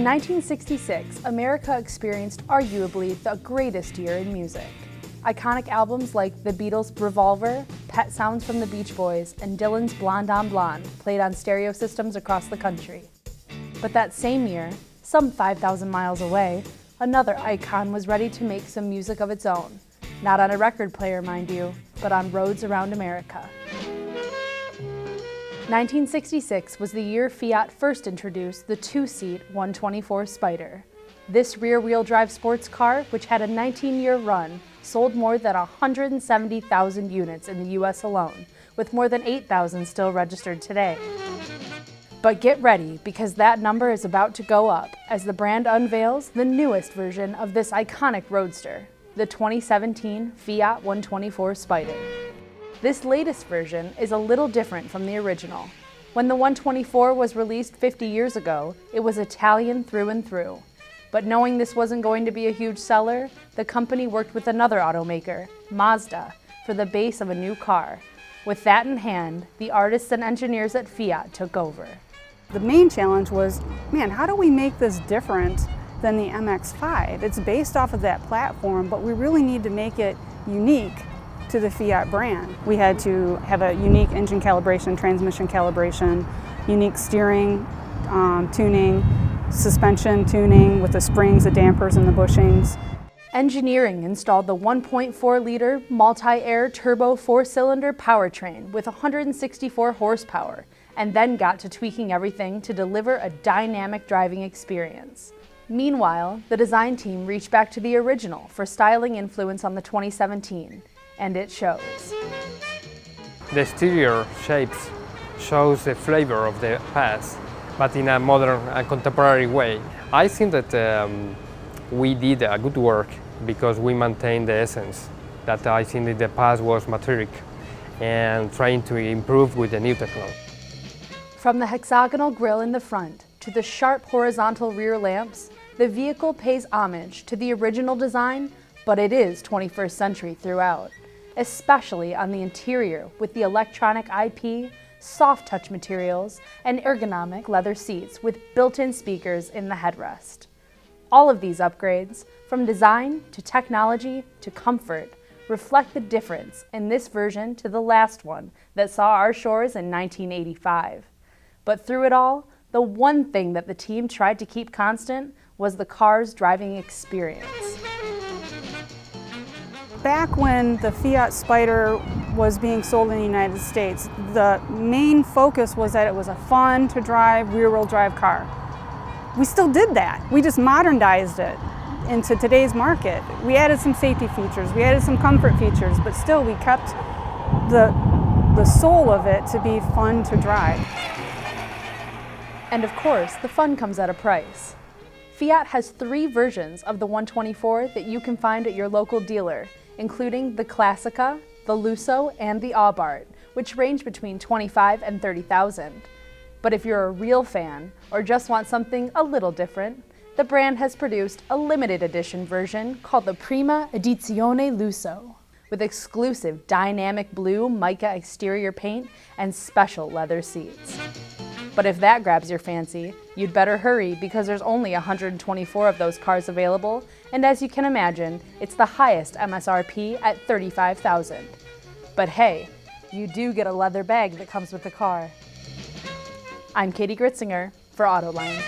1966, America experienced arguably the greatest year in music. Iconic albums like The Beatles' Revolver, Pet Sounds from the Beach Boys, and Dylan's Blonde on Blonde played on stereo systems across the country. But that same year, some 5,000 miles away, another icon was ready to make some music of its own. Not on a record player, mind you, but on roads around America. 1966 was the year Fiat first introduced the two-seat 124 Spider. This rear-wheel drive sports car, which had a 19-year run, sold more than 170,000 units in the US alone, with more than 8,000 still registered today. But get ready, because that number is about to go up as the brand unveils the newest version of this iconic roadster, the 2017 Fiat 124 Spider. This latest version is a little different from the original. When the 124 was released 50 years ago, it was Italian through and through. But knowing this wasn't going to be a huge seller, the company worked with another automaker, Mazda, for the base of a new car. With that in hand, the artists and engineers at Fiat took over. The main challenge was, how do we make this different than the MX-5? It's based off of that platform, but we really need to make it unique to the Fiat brand. We had to have a unique engine calibration, transmission calibration, unique steering tuning, suspension tuning with the springs, the dampers, and the bushings. Engineering installed the 1.4-liter multi-air turbo four-cylinder powertrain with 164 horsepower, and then got to tweaking everything to deliver a dynamic driving experience. Meanwhile, the design team reached back to the original for styling influence on the 2017, and it shows. The exterior shapes shows the flavor of the past, but in a modern and contemporary way. I think that we did a good work because we maintained the essence that I think in the past was metallic and trying to improve with the new technology. From the hexagonal grille in the front to the sharp horizontal rear lamps, the vehicle pays homage to the original design, but it is 21st century throughout, especially on the interior with the electronic IP, soft touch materials, and ergonomic leather seats with built-in speakers in the headrest. All of these upgrades, from design to technology to comfort, reflect the difference in this version to the last one that saw our shores in 1985. But through it all, the one thing that the team tried to keep constant was the car's driving experience. Back when the Fiat Spider was being sold in the United States, the main focus was that it was a fun to drive rear-wheel drive car. We still did that. We just modernized it into today's market. We added some safety features, we added some comfort features, but still we kept the soul of it to be fun to drive. And of course, the fun comes at a price. Fiat has 3 versions of the 124 that you can find at your local dealer, including the Classica, the Lusso, and the Abarth, which range between $25,000 and $30,000. But if you're a real fan, or just want something a little different, the brand has produced a limited edition version called the Prima Edizione Lusso, with exclusive dynamic blue mica exterior paint and special leather seats. But if that grabs your fancy, you'd better hurry because there's only 124 of those cars available, and as you can imagine, it's the highest MSRP at $35,000. But hey, you do get a leather bag that comes with the car. I'm Katie Gritzinger for Autoline.